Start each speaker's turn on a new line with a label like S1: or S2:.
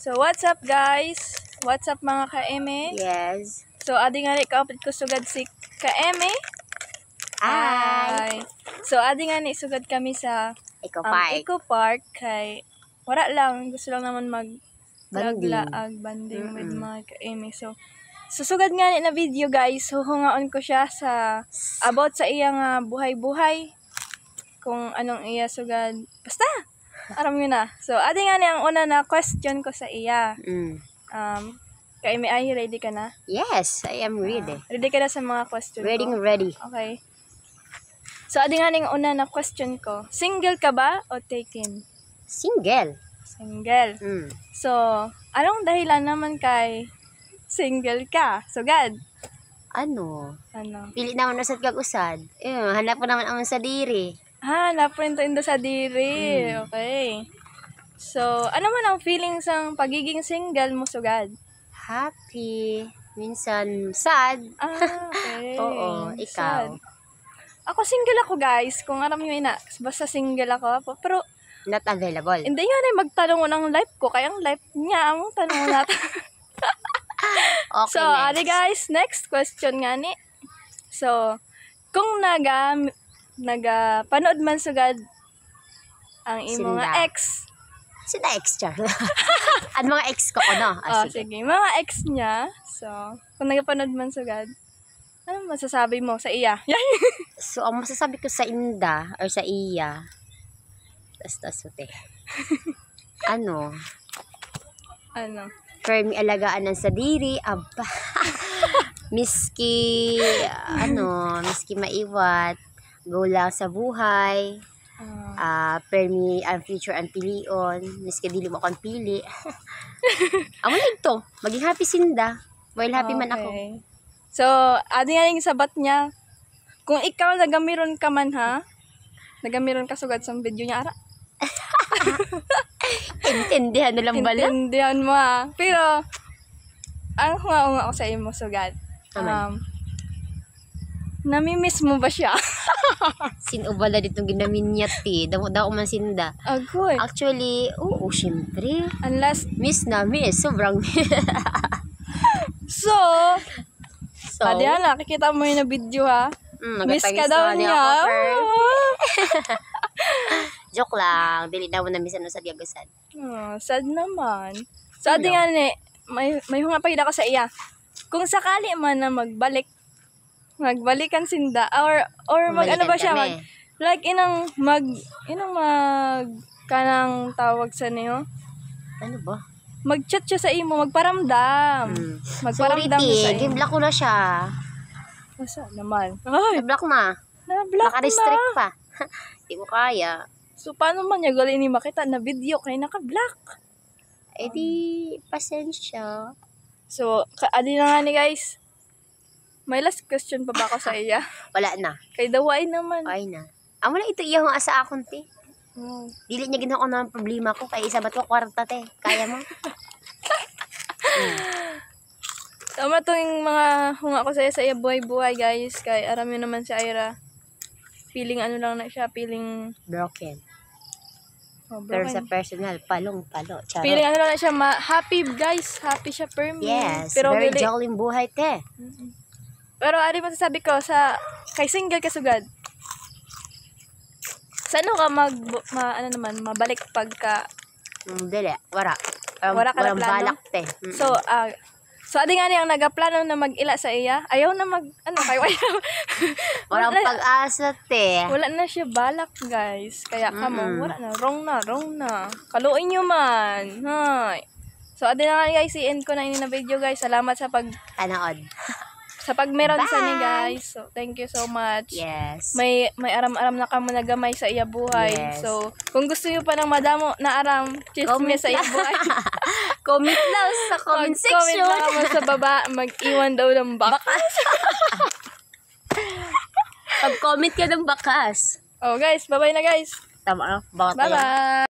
S1: So, what's up guys? What's up mga ka-eme?
S2: Yes.
S1: So, adi nga ni kaapit ko sugad si ka-eme.
S2: Hi.
S1: So, adi nga ni sugad kami sa
S2: Eco Park.
S1: Eco Park kay wala lang, gusto lang naman
S2: Banding.
S1: banding with mga ka-eme. So, susugad nga ni na video guys, huhungaon ko siya sa about sa iyang buhay-buhay. Kung anong iya sugad. Basta! Aram yun na. So, adi nga ni ang una na question ko sa iya. Ka-eme, ay ready ka na?
S2: Yes, I am ready.
S1: Ready ka na sa mga question
S2: Ready
S1: ko?
S2: and ready.
S1: Okay. So, adi nga ni ang una na question ko. Single ka ba o taken?
S2: Single.
S1: Single. So, anong dahilan naman kay single ka? Sugad.
S2: Ano?
S1: Pili
S2: naman usad kag usad. Hanap ko naman amon sa diri.
S1: Napunta indo sa diri. Okay. So, ano man ang feelings ang pagiging single mo sugad?
S2: Happy. Minsan sad.
S1: Okay.
S2: Oo, ikaw.
S1: Sad. Ako single ako guys. Kung alam nyo na, basta single ako. Pero,
S2: Not available.
S1: hindi nga na magtanong ng life ko. Kaya ang life niya, ang tanong natin.
S2: Okay,
S1: So, adi guys, next question nga ni. So, kung panood man sugad ang imo
S2: Sinda.
S1: nga ex.
S2: Sina ex, char. Ano mga ex ko no?
S1: Sige. Mga ex niya. So, kung nagapanood man sugad, ano masasabi mo sa iya?
S2: So, ang masasabi ko sa inda or sa iya, tas-tasute. Ano? Firm alagaan ng sa diri, aba. miski maiwat, go lang sa buhay. Permi ang future ang pilion, miski dili mo kon pili. Amo ito, maging happy sinda. While happy man ako.
S1: So, adi nga yung sabat niya. Kung ikaw nagamiron ka man ha, nagamiron ka sugad sa video niya ara.
S2: Intindihan na lang bala.
S1: Intindihan mo ha. Pero, ang hunga ako sa imo sugad. Namimiss mo ba siya?
S2: Sinubala ditong ginaminyat damo daw man sinda.
S1: Agoy.
S2: Actually, oo, syempre.
S1: Unless,
S2: Miss, sobrang
S1: so, adi ha, nakikita mo yun na video ha. Miss ka daw niya.
S2: Joke lang, dili na mo na miss ano sa diagusan.
S1: Sad naman. So, adi nga ni, may hunga pa ka sa iya. Kung sakali man na magbalikan sinda or ano ba siya kanang tawag sa niyo.
S2: Ano ba?
S1: Mag-chat siya sa imo, magparamdam. Magparamdam
S2: sorry,
S1: sa imo.
S2: Gim-block ko na siya.
S1: Masa naman? Ay,
S2: block na.
S1: na-block
S2: Naka-restrict
S1: na.
S2: pa. Hindi ko kaya.
S1: So, paano man niya gali ni makita na video kay naka-block?
S2: Di, pasensya.
S1: So, adi na nga ni guys. May last question pa ba ako sa iya?
S2: Wala na.
S1: Kay daway naman.
S2: Ay na. Amo na ito iya nga sa akon, te. Dili niya ginawa ko ng problema ko. Kaya isabat ko kwarta, te. Kaya mo?
S1: Tama itong mga hunga ko sa iya buhay-buhay, guys. Kay aram yun naman si Ira. Feeling ano lang na siya. Feeling
S2: broken.
S1: Broken.
S2: Pero sa personal, palong-palo. Charot.
S1: Feeling ano lang na siya. Happy, guys. Happy siya per me.
S2: Yes.
S1: Pero
S2: very jolly buhay, te.
S1: Pero ano masasabi ko kay single ka sugad? Saan ka mabalik pagka
S2: dili, wala
S1: ka na plano?
S2: Balak, te.
S1: So adi nga niyang nagaplano na mag-ila sa iya. Ayaw na
S2: walang pag-asa, te.
S1: Wala na siya balak, guys. Kaya kamo, wala na. Wrong na. Kaluin nyo man. Hay. So adi na nga guys, i-end ko na ini na video, guys. Salamat sa
S2: panood.
S1: Sa pagmeron sa ni guys. So, thank you so much.
S2: Yes.
S1: May aram-aram na kamo na gamay sa iya buhay.
S2: Yes.
S1: So, kung gusto niyo pa ng madamo na aram, chismis sa iya buhay.
S2: Comment lang sa comment section.
S1: Comment lang kamo sa baba, mag-iwan daw ng bakas.
S2: Pag-comment ka ng bakas.
S1: Oh guys, bye-bye na guys.
S2: Tama, bawat
S1: Bye-bye.